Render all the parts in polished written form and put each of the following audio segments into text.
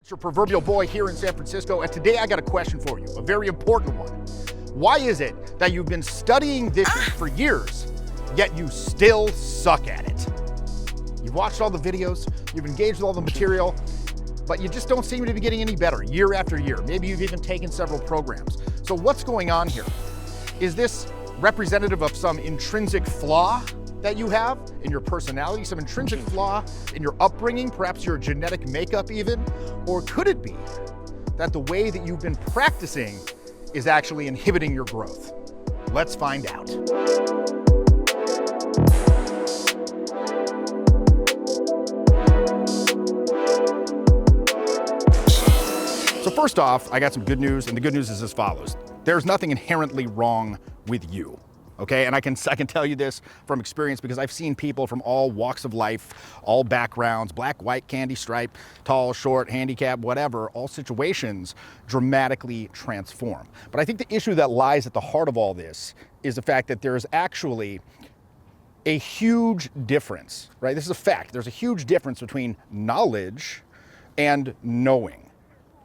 It's your proverbial boy here in San Francisco, and today I got a question for you, a very important one. Why is it that you've been studying this for years, yet you still suck at it? You've watched all the videos, you've engaged with all the material, but you just don't seem to be getting any better year after year. Maybe you've even taken several programs. So what's going on here? Is this representative of some intrinsic flaw that you have in your personality, some intrinsic flaw in your upbringing, perhaps your genetic makeup even? Or could it be that the way that you've been practicing is actually inhibiting your growth? Let's find out. So first off, I got some good news, and the good news is as follows. There's nothing inherently wrong with you. Okay, and I can tell you this from experience because I've seen people from all walks of life, all backgrounds, black, white, candy stripe, tall, short, handicap, whatever, all situations dramatically transform. But I think the issue that lies at the heart of all this is the fact that there's actually a huge difference, right? This is a fact. There's a huge difference between knowledge and knowing,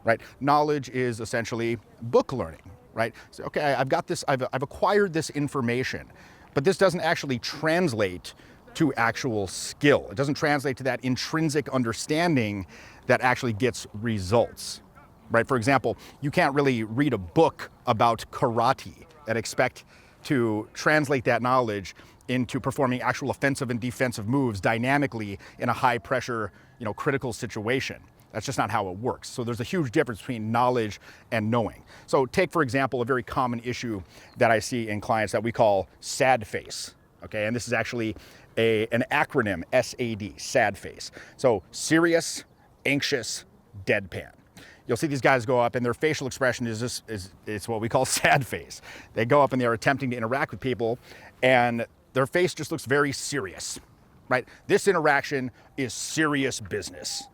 right? Knowledge is essentially book learning. Right? So, okay, I've got this, I've acquired this information, but this doesn't actually translate to actual skill. It doesn't translate to that intrinsic understanding that actually gets results, right? For example, you can't really read a book about karate and expect to translate that knowledge into performing actual offensive and defensive moves dynamically in a high pressure, critical situation. That's just not how it works. So there's a huge difference between knowledge and knowing. So take, for example, a very common issue that I see in clients that we call SAD face. Okay, and this is actually an acronym, SAD, SAD face. So serious, anxious, deadpan. You'll see these guys go up and their facial expression is what we call sad face. They go up and they're attempting to interact with people and their face just looks very serious, right? This interaction is serious business.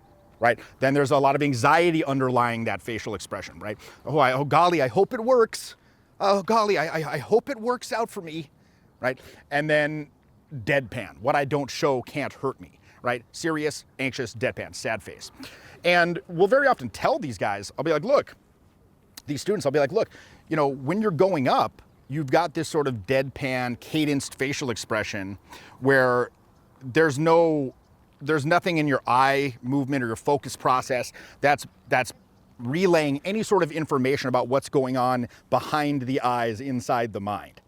Right? Then there's a lot of anxiety underlying that facial expression, right? Oh golly, I hope it works. Oh golly, I hope it works out for me, right? And then deadpan, what I don't show can't hurt me, right? Serious, anxious, deadpan, sad face. And we'll very often tell these guys, I'll be like, look, these students, I'll be like, look, when you're going up, you've got this sort of deadpan, cadenced facial expression where there's nothing in your eye movement or your focus process that's relaying any sort of information about what's going on behind the eyes inside the mind.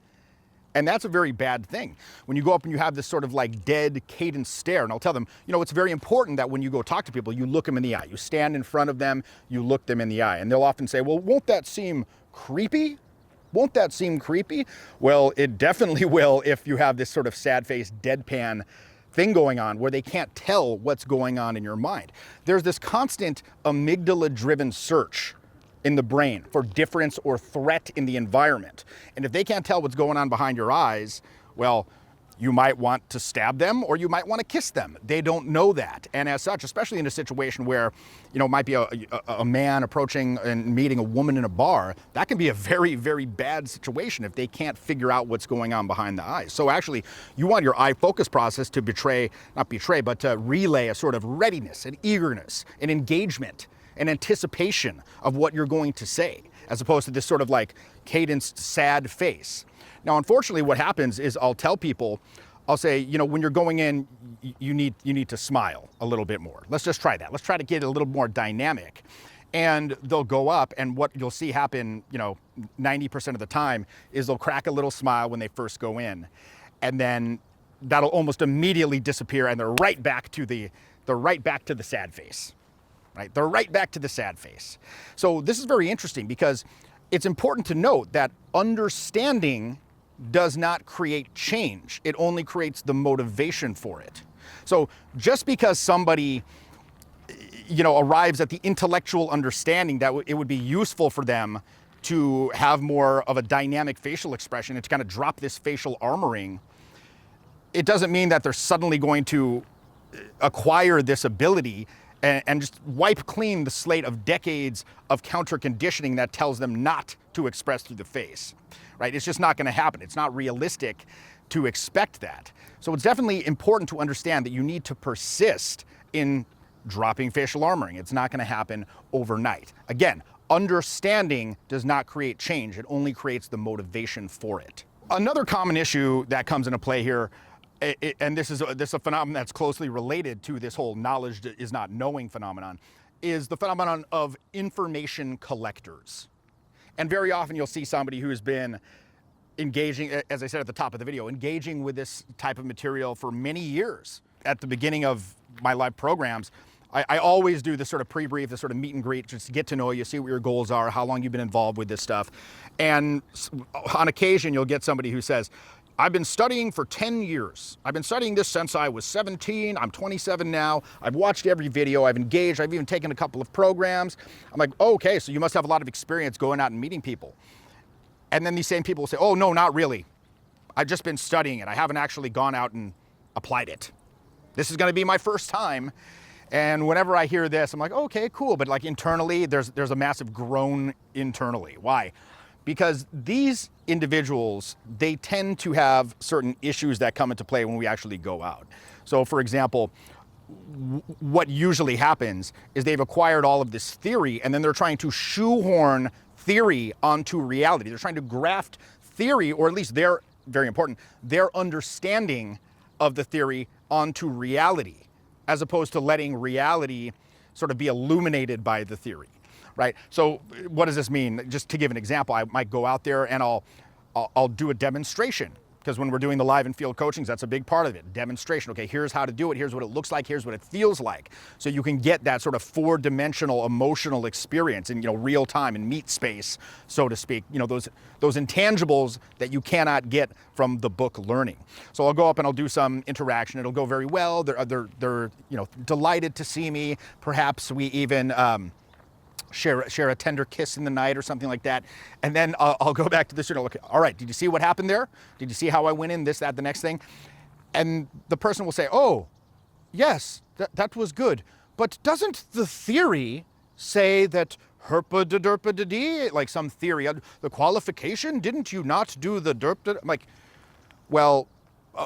And that's a very bad thing. When you go up and you have this sort of like dead cadence stare, and I'll tell them, it's very important that when you go talk to people, you look them in the eye. You stand in front of them, you look them in the eye. And they'll often say, well, won't that seem creepy? Won't that seem creepy? Well, it definitely will if you have this sort of sad face, deadpan thing going on where they can't tell what's going on in your mind. There's this constant amygdala-driven search in the brain for difference or threat in the environment. And if they can't tell what's going on behind your eyes, well, you might want to stab them or you might want to kiss them. They don't know that. And as such, especially in a situation where, it might be a man approaching and meeting a woman in a bar, that can be a very, very bad situation if they can't figure out what's going on behind the eyes. So actually, you want your eye focus process to to relay a sort of readiness, an eagerness, an engagement, an anticipation of what you're going to say, as opposed to this sort of like cadenced, sad face. Now, unfortunately, what happens is I'll tell people, I'll say, when you're going in, you need to smile a little bit more. Let's just try that. Let's try to get it a little more dynamic. And they'll go up, and what you'll see happen, 90% of the time is they'll crack a little smile when they first go in. And then that'll almost immediately disappear, and they're right back to the sad face. Right? They're right back to the sad face. So this is very interesting because it's important to note that understanding does not create change. It only creates the motivation for it. So just because somebody, arrives at the intellectual understanding that it would be useful for them to have more of a dynamic facial expression and to kind of drop this facial armoring, it doesn't mean that they're suddenly going to acquire this ability and just wipe clean the slate of decades of counter conditioning that tells them not to express through the face, right? It's just not going to happen. It's not realistic to expect that. So it's definitely important to understand that you need to persist in dropping facial armoring. It's not going to happen overnight. Again, understanding does not create change. It only creates the motivation for it. Another common issue that comes into play here, and this is a phenomenon that's closely related to this whole knowledge is not knowing phenomenon, is the phenomenon of information collectors. And very often you'll see somebody who's been engaging, as I said at the top of the video, engaging with this type of material for many years. At the beginning of my live programs, I always do this sort of pre-brief, this sort of meet and greet, just to get to know you, see what your goals are, how long you've been involved with this stuff. And on occasion, you'll get somebody who says, I've been studying for 10 years. I've been studying this since I was 17. I'm 27 now. I've watched every video. I've engaged. I've even taken a couple of programs. I'm like, oh, okay, so you must have a lot of experience going out and meeting people. And then these same people will say, oh, no, not really. I've just been studying it. I haven't actually gone out and applied it. This is going to be my first time. And whenever I hear this, I'm like, okay, cool. But like internally, there's a massive groan internally. Why? Because these individuals, they tend to have certain issues that come into play when we actually go out. So for example, what usually happens is they've acquired all of this theory and then they're trying to shoehorn theory onto reality. They're trying to graft theory, or at least very important, their understanding of the theory onto reality, as opposed to letting reality sort of be illuminated by the theory, right? So what does this mean? Just to give an example, I might go out there and I'll do a demonstration, because when we're doing the live and field coachings, that's a big part of it. Demonstration. Okay, here's how to do it. Here's what it looks like. Here's what it feels like. So you can get that sort of four-dimensional emotional experience in, real time, in meat space, so to speak. Those intangibles that you cannot get from the book learning. So I'll go up and I'll do some interaction. It'll go very well. They're delighted to see me. Perhaps we even share a tender kiss in the night or something like that. And then I'll go back to this, look, all right, did you see what happened there? Did you see how I went in, this, that, the next thing? And the person will say, oh, yes, that was good. But doesn't the theory say that herpa-da-derpa-da-dee, like some theory, the qualification, didn't you not do the derp? I'm like, well,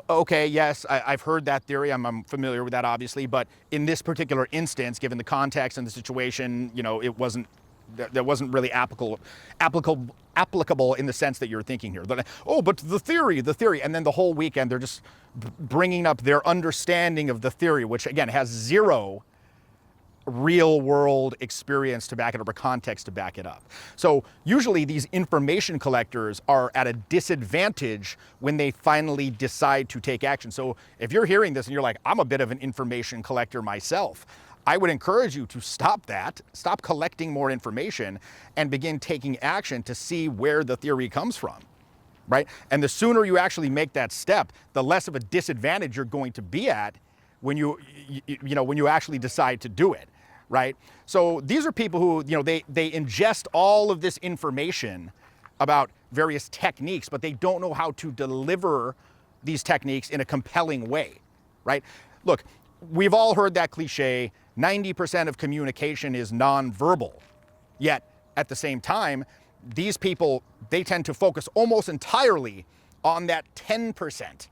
okay, yes, I've heard that theory. I'm familiar with that, obviously. But in this particular instance, given the context and the situation, it wasn't, that wasn't really applicable in the sense that you're thinking here. Oh, but the theory. And then the whole weekend, they're just bringing up their understanding of the theory, which, again, has zero real world experience to back it up, or context to back it up. So usually these information collectors are at a disadvantage when they finally decide to take action. So if you're hearing this and you're like, I'm a bit of an information collector myself, I would encourage you to stop that, stop collecting more information, and begin taking action to see where the theory comes from, right? And the sooner you actually make that step, the less of a disadvantage you're going to be at when you actually decide to do it. Right? So these are people who, they ingest all of this information about various techniques, but they don't know how to deliver these techniques in a compelling way, right? Look, we've all heard that cliche, 90% of communication is nonverbal. Yet, at the same time, these people, they tend to focus almost entirely on that 10%.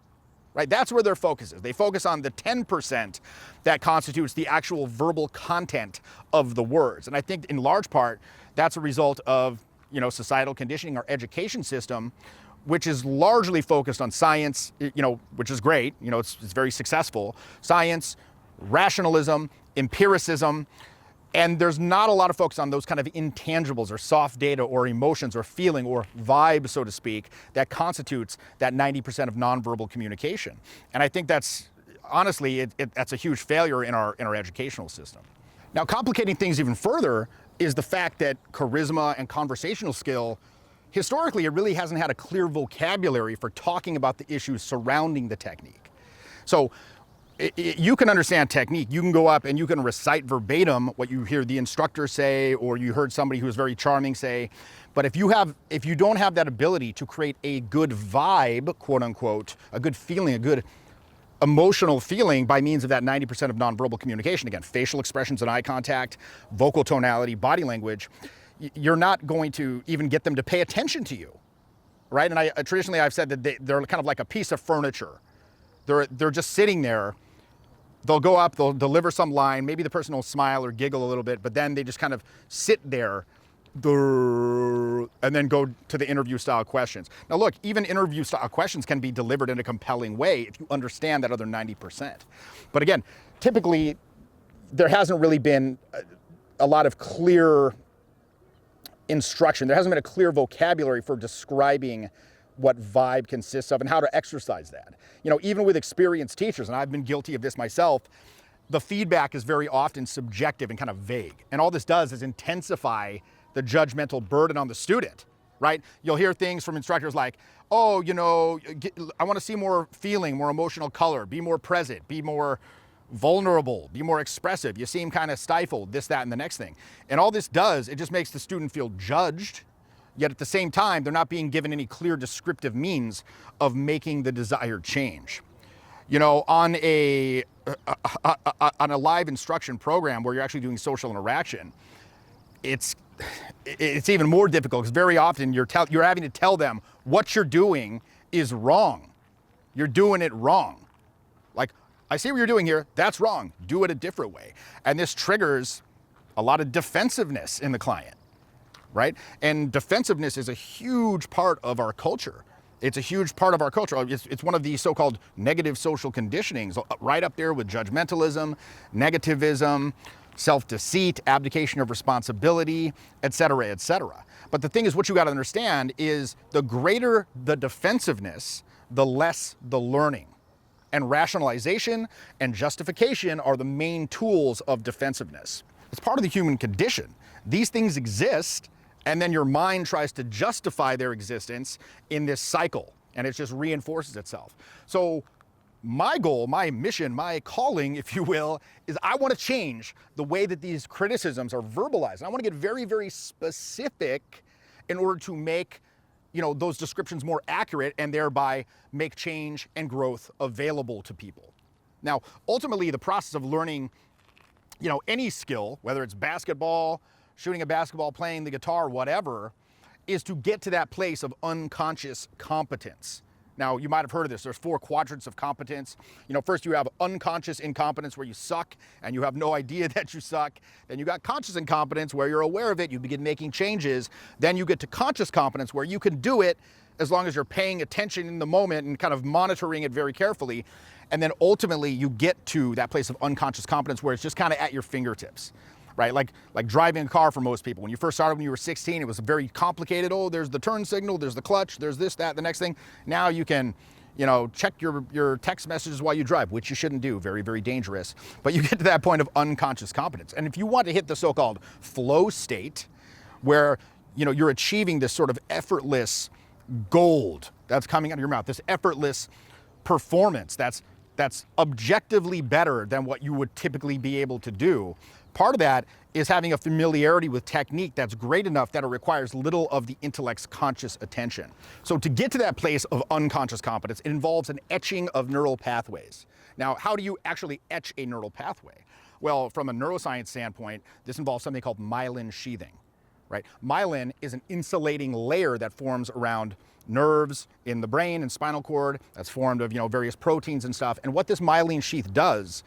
Right? That's where their focus is. They focus on the 10% that constitutes the actual verbal content of the words. And I think in large part, that's a result of, societal conditioning, our education system, which is largely focused on science, which is great. It's very successful. Science, rationalism, empiricism, and there's not a lot of focus on those kind of intangibles or soft data or emotions or feeling or vibe, so to speak, that constitutes that 90% of nonverbal communication. And I think that's, honestly, that's a huge failure in our educational system. Now, complicating things even further is the fact that charisma and conversational skill, historically, it really hasn't had a clear vocabulary for talking about the issues surrounding the technique. So you can understand technique. You can go up and you can recite verbatim what you hear the instructor say, or you heard somebody who is very charming say. But if you don't have that ability to create a good vibe, quote unquote, a good feeling, a good emotional feeling by means of that 90% of nonverbal communication, again, facial expressions and eye contact, vocal tonality, body language, you're not going to even get them to pay attention to you, right? And traditionally I've said that they're kind of like a piece of furniture. They're just sitting there they'll go up, they'll deliver some line, maybe the person will smile or giggle a little bit, but then they just kind of sit there and then go to the interview style questions. Now look, even interview style questions can be delivered in a compelling way if you understand that other 90%. But again, typically there hasn't really been a lot of clear instruction. There hasn't been a clear vocabulary for describing what vibe consists of and how to exercise that. You know, even with experienced teachers, and I've been guilty of this myself, the feedback is very often subjective and kind of vague. And all this does is intensify the judgmental burden on the student, right? You'll hear things from instructors like, oh, you know, I want to see more feeling, more emotional color, be more present, be more vulnerable, be more expressive. You seem kind of stifled, this, that, and the next thing. And all this does, it just makes the student feel judged, yet at the same time, they're not being given any clear descriptive means of making the desired change. You know, on a live instruction program where you're actually doing social interaction, it's even more difficult because very often you're having to tell them what you're doing is wrong. You're doing it wrong. Like, I see what you're doing here, that's wrong. Do it a different way. And this triggers a lot of defensiveness in the client, right? And defensiveness is a huge part of our culture. It's a huge part of our culture. It's one of the so-called negative social conditionings, right up there with judgmentalism, negativism, self-deceit, abdication of responsibility, et cetera, et cetera. But the thing is, what you got to understand is the greater the defensiveness, the less the learning. And rationalization and justification are the main tools of defensiveness. It's part of the human condition. These things exist, and then your mind tries to justify their existence in this cycle, and it just reinforces itself. So my goal, my mission, my calling, if you will, is I want to change the way that these criticisms are verbalized. And I want to get very, very specific in order to make, you know, those descriptions more accurate and thereby make change and growth available to people. Now, ultimately, the process of learning, you know, any skill, whether it's basketball, shooting a basketball, playing the guitar, whatever, is to get to that place of unconscious competence. Now, you might have heard of this. There's 4 quadrants of competence. You know, first you have unconscious incompetence where you suck and you have no idea that you suck. Then you got conscious incompetence where you're aware of it, you begin making changes. Then you get to conscious competence where you can do it as long as you're paying attention in the moment and kind of monitoring it very carefully. And then ultimately you get to that place of unconscious competence where it's just kind of at your fingertips. Right, like driving a car for most people. When you first started when you were 16, it was very complicated. Oh, there's the turn signal, there's the clutch, there's this, that, the next thing. Now you can, you know, check your text messages while you drive, which you shouldn't do, very, very dangerous. But you get to that point of unconscious competence. And if you want to hit the so-called flow state, where, you know, you're achieving this sort of effortless gold that's coming out of your mouth, this effortless performance that's objectively better than what you would typically be able to do. Part of that is having a familiarity with technique that's great enough that it requires little of the intellect's conscious attention. So to get to that place of unconscious competence, it involves an etching of neural pathways. Now, how do you actually etch a neural pathway? Well, from a neuroscience standpoint, this involves something called myelin sheathing, right? Myelin is an insulating layer that forms around nerves in the brain and spinal cord that's formed of, you know, various proteins and stuff. And what this myelin sheath does,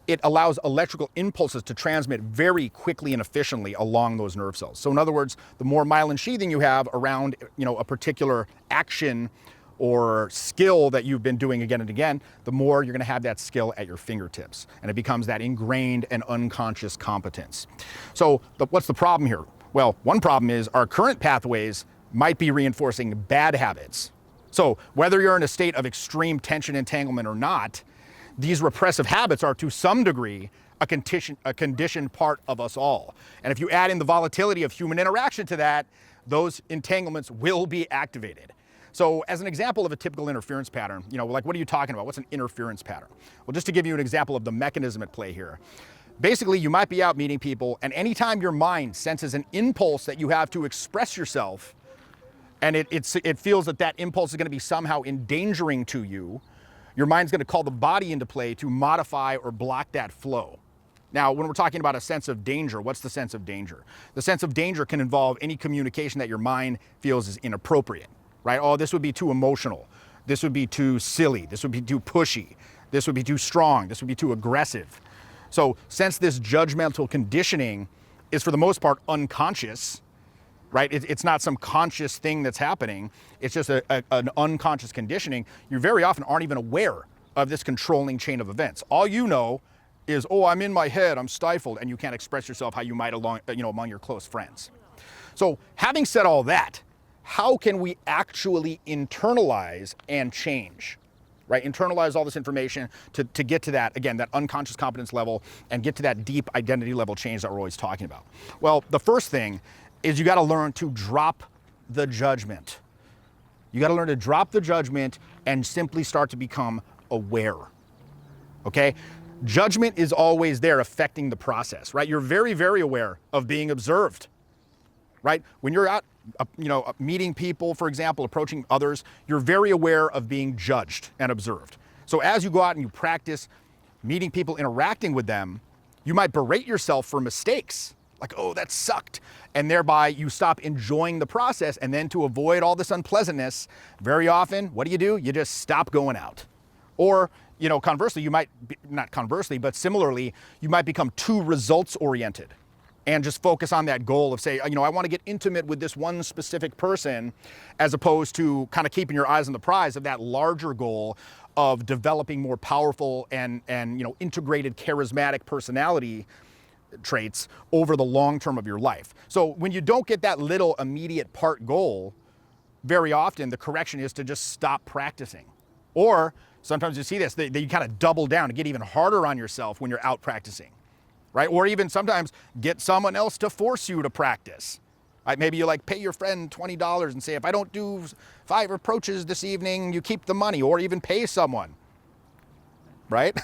it allows electrical impulses to transmit very quickly and efficiently along those nerve cells. So in other words, the more myelin sheathing you have around, you know, a particular action or skill that you've been doing again and again, the more you're going to have that skill at your fingertips. And it becomes that ingrained and unconscious competence. So what's the problem here? Well, one problem is our current pathways might be reinforcing bad habits. So whether you're in a state of extreme tension entanglement or not, these repressive habits are to some degree a conditioned part of us all. And if you add in the volatility of human interaction to that, those entanglements will be activated. So as an example of a typical interference pattern, you know, like what are you talking about? What's an interference pattern? Well, just to give you an example of the mechanism at play here. Basically, you might be out meeting people, and anytime your mind senses an impulse that you have to express yourself, and it feels that that impulse is going to be somehow endangering to you, your mind's going to call the body into play to modify or block that flow. Now, when we're talking about a sense of danger, what's the sense of danger? The sense of danger can involve any communication that your mind feels is inappropriate, right? Oh, this would be too emotional. This would be too silly. This would be too pushy. This would be too strong. This would be too aggressive. So since this judgmental conditioning is for the most part unconscious, right? It's not some conscious thing that's happening. It's just an unconscious conditioning. You very often aren't even aware of this controlling chain of events. All you know is, oh, I'm in my head, I'm stifled, and you can't express yourself how you might among your close friends. So having said all that, how can we actually internalize and change? Right? Internalize all this information to get to that, again, that unconscious competence level and get to that deep identity level change that we're always talking about. Well, the first thing is you got to learn to drop the judgment. You got to learn to drop the judgment and simply start to become aware. Okay? Judgment is always there affecting the process, right? You're very, very aware of being observed, right? When you're out, meeting people, for example, approaching others, you're very aware of being judged and observed. So as you go out and you practice meeting people, interacting with them, you might berate yourself for mistakes. Like, oh, that sucked. And thereby you stop enjoying the process. And then to avoid all this unpleasantness, very often, what do? You just stop going out. Or, conversely, you might, not conversely, but similarly, you might become too results oriented and just focus on that goal of say, I want to get intimate with this one specific person, as opposed to kind of keeping your eyes on the prize of that larger goal of developing more powerful and integrated charismatic personality traits over the long term of your life. So when you don't get that little immediate part goal, very often the correction is to just stop practicing. Or sometimes you see this, you kind of double down and get even harder on yourself when you're out practicing. Right? Or even sometimes get someone else to force you to practice. Right? Maybe you pay your friend $20 and say, if I don't do 5 approaches this evening, you keep the money, or even pay someone. Right?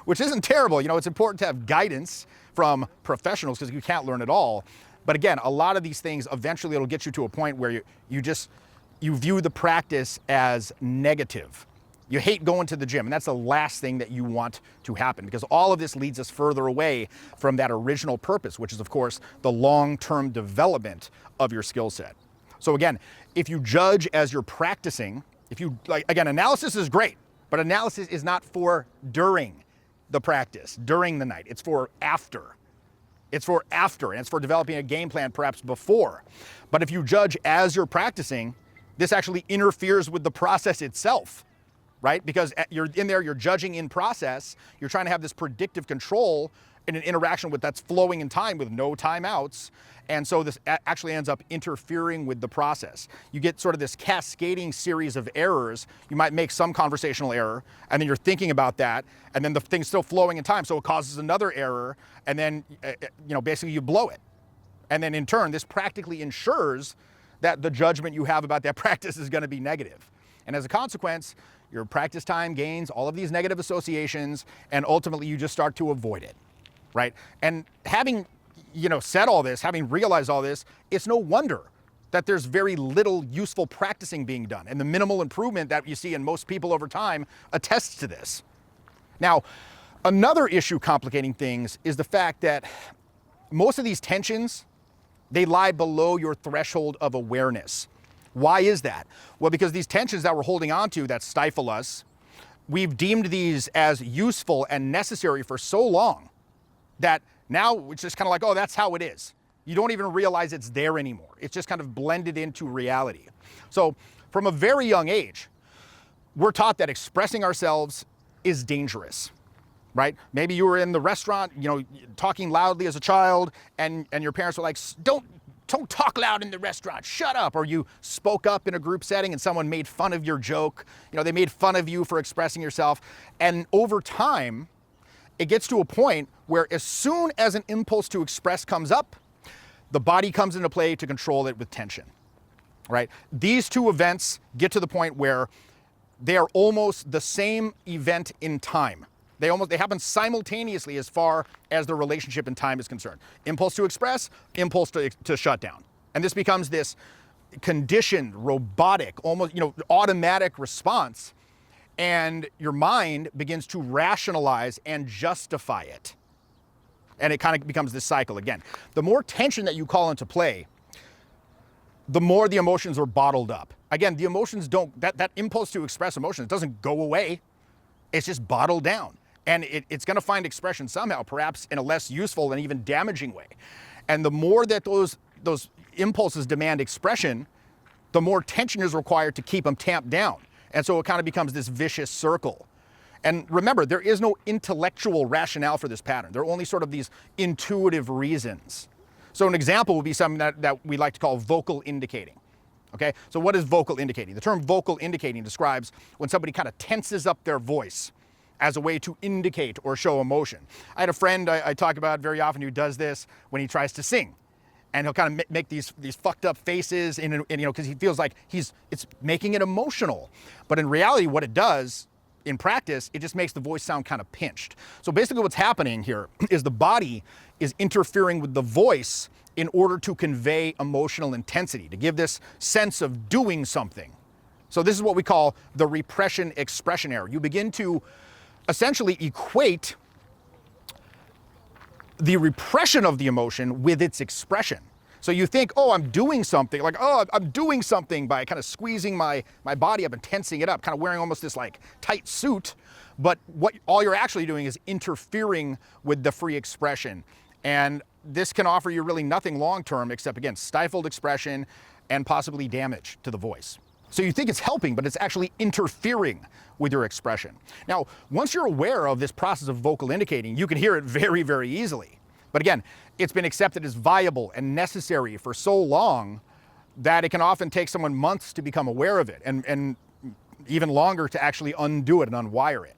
Which isn't terrible. It's important to have guidance from professionals because you can't learn it all. But again, a lot of these things, eventually it'll get you to a point where you view the practice as negative. You hate going to the gym, and that's the last thing that you want to happen, because all of this leads us further away from that original purpose, which is, of course, the long-term development of your skill set. So again, if you judge as you're practicing, analysis is great, but analysis is not for during the practice, during the night. It's for after. It's for after, and it's for developing a game plan perhaps before. But if you judge as you're practicing, this actually interferes with the process itself. Right? Because you're in there, you're judging in process, you're trying to have this predictive control in an interaction that's flowing in time with no timeouts. And so this actually ends up interfering with the process. You get sort of this cascading series of errors. You might make some conversational error, and then you're thinking about that, and then the thing's still flowing in time, so it causes another error, and then basically you blow it. And then in turn, this practically ensures that the judgment you have about that practice is going to be negative. And as a consequence, your practice time gains all of these negative associations, and ultimately you just start to avoid it, right? And having, said all this, having realized all this, it's no wonder that there's very little useful practicing being done. And the minimal improvement that you see in most people over time attests to this. Now, another issue complicating things is the fact that most of these tensions, they lie below your threshold of awareness. Why is that? Well, because these tensions that we're holding on to that stifle us, we've deemed these as useful and necessary for so long that now it's just kind of like, oh, that's how it is. You don't even realize it's there anymore. It's just kind of blended into reality. So from a very young age, we're taught that expressing ourselves is dangerous, right? Maybe you were in the restaurant, talking loudly as a child, and your parents were like, don't talk loud in the restaurant, shut up. Or you spoke up in a group setting and someone made fun of your joke. They made fun of you for expressing yourself. And over time, it gets to a point where as soon as an impulse to express comes up, the body comes into play to control it with tension, right? These two events get to the point where they are almost the same event in time. They happen simultaneously as far as the relationship in time is concerned. Impulse to express, impulse to shut down. And this becomes this conditioned, robotic, almost automatic response. And your mind begins to rationalize and justify it. And it kind of becomes this cycle again. The more tension that you call into play, the more the emotions are bottled up. Again, the emotions that impulse to express emotions doesn't go away. It's just bottled down. And it's going to find expression somehow, perhaps in a less useful and even damaging way. And the more that those impulses demand expression, the more tension is required to keep them tamped down. And so it kind of becomes this vicious circle. And remember, there is no intellectual rationale for this pattern. There are only sort of these intuitive reasons. So an example would be something that we like to call vocal indicating. Okay, so what is vocal indicating? The term vocal indicating describes when somebody kind of tenses up their voice as a way to indicate or show emotion. I had a friend I talk about very often who does this when he tries to sing. And he'll kind of make these fucked up faces, because he feels like it's making it emotional. But in reality, what it does in practice, it just makes the voice sound kind of pinched. So basically what's happening here is the body is interfering with the voice in order to convey emotional intensity, to give this sense of doing something. So this is what we call the repression expression error. You begin to essentially equate the repression of the emotion with its expression. So you think, oh, I'm doing something, like, oh, I'm doing something by kind of squeezing my body up and tensing it up, kind of wearing almost this like tight suit. But what all you're actually doing is interfering with the free expression. And this can offer you really nothing long-term except, again, stifled expression and possibly damage to the voice. So you think it's helping, but it's actually interfering with your expression. Now, once you're aware of this process of vocal indicating, you can hear it very, very easily. But again, it's been accepted as viable and necessary for so long that it can often take someone months to become aware of it, and even longer to actually undo it and unwire it.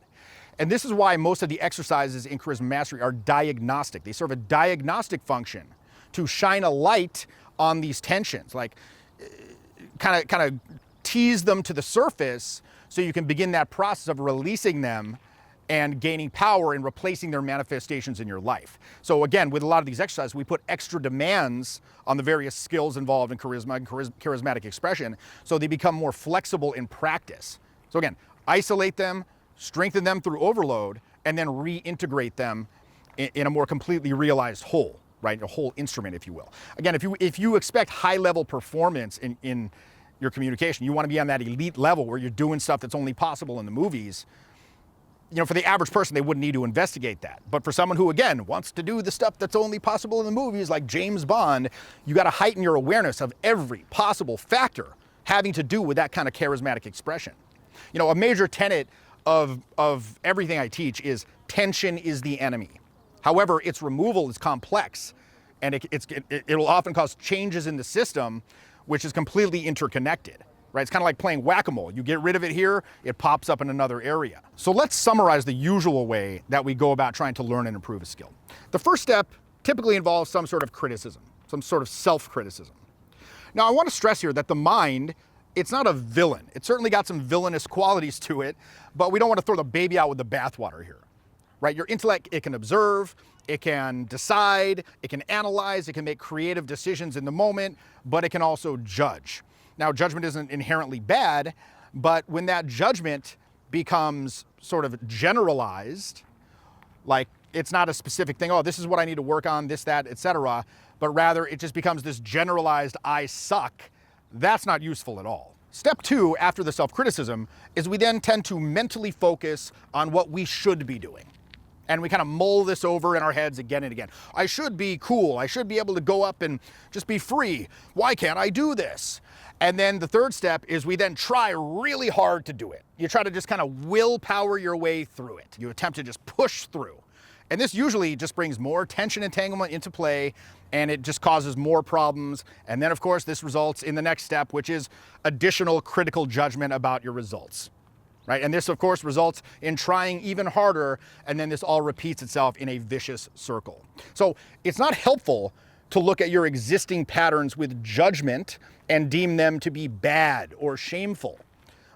And this is why most of the exercises in Charisma Mastery are diagnostic. They serve a diagnostic function to shine a light on these tensions, like kind of tease them to the surface so you can begin that process of releasing them and gaining power and replacing their manifestations in your life. So again, with a lot of these exercises, we put extra demands on the various skills involved in charisma and charismatic expression so they become more flexible in practice. So again, isolate them, strengthen them through overload, and then reintegrate them in a more completely realized whole, right? A whole instrument, if you will. Again, if you expect high-level performance in your communication, you want to be on that elite level where you're doing stuff that's only possible in the movies. For the average person, they wouldn't need to investigate that. But for someone who, again, wants to do the stuff that's only possible in the movies, like James Bond, you got to heighten your awareness of every possible factor having to do with that kind of charismatic expression. A major tenet of everything I teach is tension is the enemy. However, its removal is complex, and it'll often cause changes in the system, which is completely interconnected. Right? It's kind of like playing whack-a-mole. You get rid of it here, it pops up in another area. So let's summarize the usual way that we go about trying to learn and improve a skill. The first step typically involves some sort of criticism, some sort of self-criticism. Now, I want to stress here that the mind, it's not a villain. It's certainly got some villainous qualities to it, but we don't want to throw the baby out with the bathwater here. Right? Your intellect, it can observe, it can decide, it can analyze, it can make creative decisions in the moment, but it can also judge. Now, judgment isn't inherently bad, but when that judgment becomes sort of generalized, like it's not a specific thing, oh, this is what I need to work on, this, that, etc., but rather it just becomes this generalized I suck, that's not useful at all. Step 2, after the self-criticism, is we then tend to mentally focus on what we should be doing. And we kind of mull this over in our heads again and again. I should be cool. I should be able to go up and just be free. Why can't I do this? And then the third step is we then try really hard to do it. You try to just kind of willpower your way through it. You attempt to just push through. And this usually just brings more tension entanglement into play, and it just causes more problems. And then, of course, this results in the next step, which is additional critical judgment about your results. Right? And this, of course, results in trying even harder, and then this all repeats itself in a vicious circle. So it's not helpful to look at your existing patterns with judgment and deem them to be bad or shameful.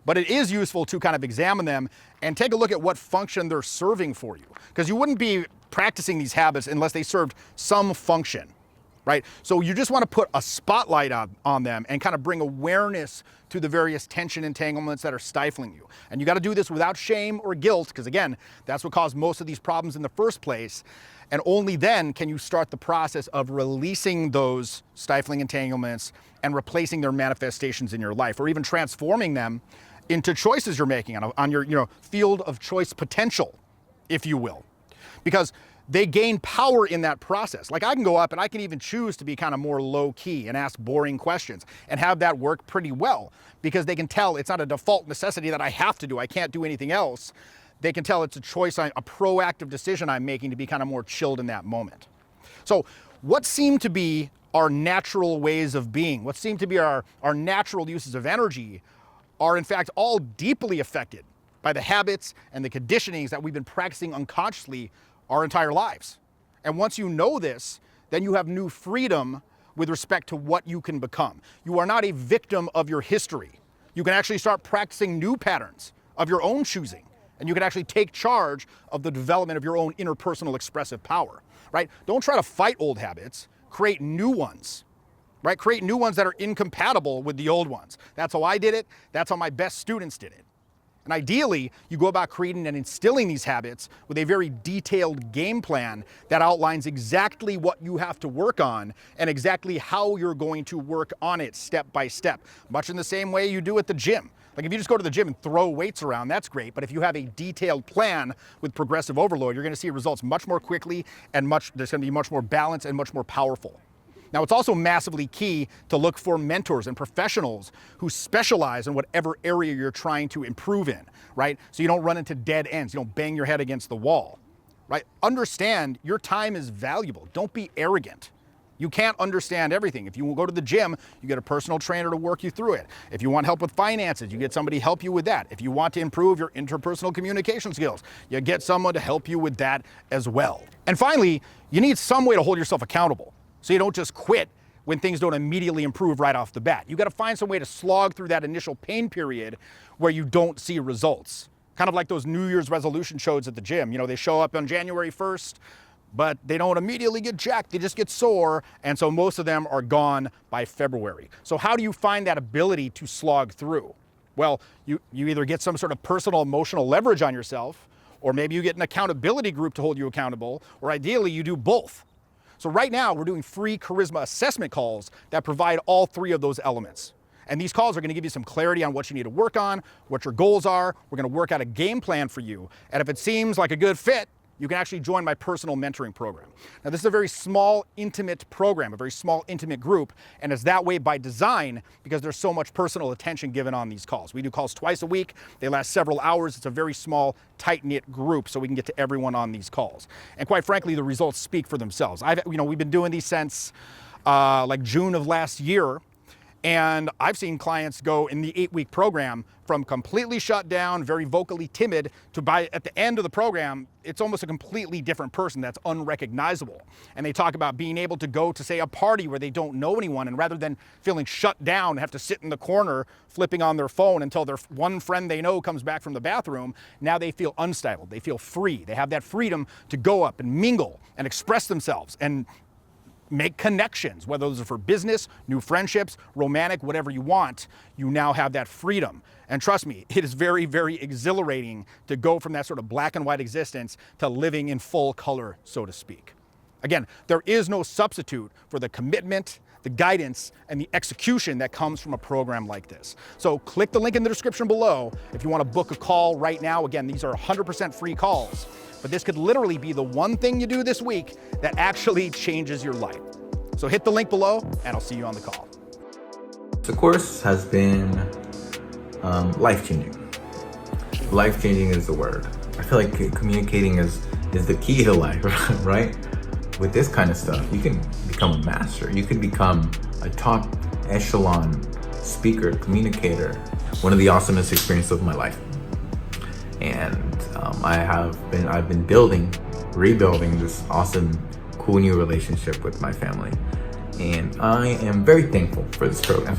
But it is useful to kind of examine them and take a look at what function they're serving for you. Because you wouldn't be practicing these habits unless they served some function, right? So you just want to put a spotlight on them and kind of bring awareness to the various tension entanglements that are stifling you. And you got to do this without shame or guilt, because again, that's what caused most of these problems in the first place. And only then can you start the process of releasing those stifling entanglements and replacing their manifestations in your life, or even transforming them into choices you're making on your field of choice potential, if you will, because they gain power in that process. Like I can go up and I can even choose to be kind of more low key and ask boring questions and have that work pretty well because they can tell it's not a default necessity that I have to do. I can't do anything else. They can tell it's a choice, a proactive decision I'm making to be kind of more chilled in that moment. So what seem to be our natural ways of being, what seem to be our natural uses of energy are in fact all deeply affected by the habits and the conditionings that we've been practicing unconsciously our entire lives. And once you know this, then you have new freedom with respect to what you can become. You are not a victim of your history. You can actually start practicing new patterns of your own choosing, and you can actually take charge of the development of your own interpersonal expressive power, right? Don't try to fight old habits, create new ones, right? Create new ones that are incompatible with the old ones. That's how I did it. That's how my best students did it. And ideally, you go about creating and instilling these habits with a very detailed game plan that outlines exactly what you have to work on and exactly how you're going to work on it step by step, much in the same way you do at the gym. Like if you just go to the gym and throw weights around, that's great. But if you have a detailed plan with progressive overload, you're going to see results much more quickly and there's going to be much more balance and much more powerful. Now, it's also massively key to look for mentors and professionals who specialize in whatever area you're trying to improve in, right? So you don't run into dead ends. You don't bang your head against the wall, right? Understand your time is valuable. Don't be arrogant. You can't understand everything. If you go to the gym, you get a personal trainer to work you through it. If you want help with finances, you get somebody to help you with that. If you want to improve your interpersonal communication skills, you get someone to help you with that as well. And finally, you need some way to hold yourself accountable. So you don't just quit when things don't immediately improve right off the bat. You got to find some way to slog through that initial pain period where you don't see results. Kind of like those New Year's resolution shows at the gym. They show up on January 1st, but they don't immediately get jacked. They just get sore. And so most of them are gone by February. So how do you find that ability to slog through? Well, you either get some sort of personal emotional leverage on yourself, or maybe you get an accountability group to hold you accountable, or ideally you do both. So right now, we're doing free charisma assessment calls that provide all three of those elements. And these calls are going to give you some clarity on what you need to work on, what your goals are. We're going to work out a game plan for you. And if it seems like a good fit, you can actually join my personal mentoring program. Now, this is a very small, intimate program, a very small, intimate group, and it's that way by design because there's so much personal attention given on these calls. We do calls twice a week. They last several hours. It's a very small, tight-knit group, so we can get to everyone on these calls. And quite frankly, the results speak for themselves. We've been doing these since like June of last year, and I've seen clients go in the 8-week program from completely shut down, very vocally timid, to at the end of the program, it's almost a completely different person that's unrecognizable. And they talk about being able to go to, say, a party where they don't know anyone, and rather than feeling shut down and have to sit in the corner flipping on their phone until their one friend they know comes back from the bathroom, now they feel unstifled. They feel free. They have that freedom to go up and mingle and express themselves and make connections, whether those are for business, new friendships, romantic, whatever you want. You now have that freedom. And trust me, it is very, very exhilarating to go from that sort of black and white existence to living in full color, so to speak. Again, there is no substitute for the commitment, the guidance, and the execution that comes from a program like this. So click the link in the description below if you want to book a call right now. Again, these are 100% free calls. But this could literally be the one thing you do this week that actually changes your life. So hit the link below, and I'll see you on the call. The course has been life-changing. Life-changing is the word. I feel like communicating is the key to life, right? With this kind of stuff, you can become a master. You can become a top echelon speaker, communicator. One of the awesomest experiences of my life. And I've been rebuilding this awesome, cool new relationship with my family. And I am very thankful for this program.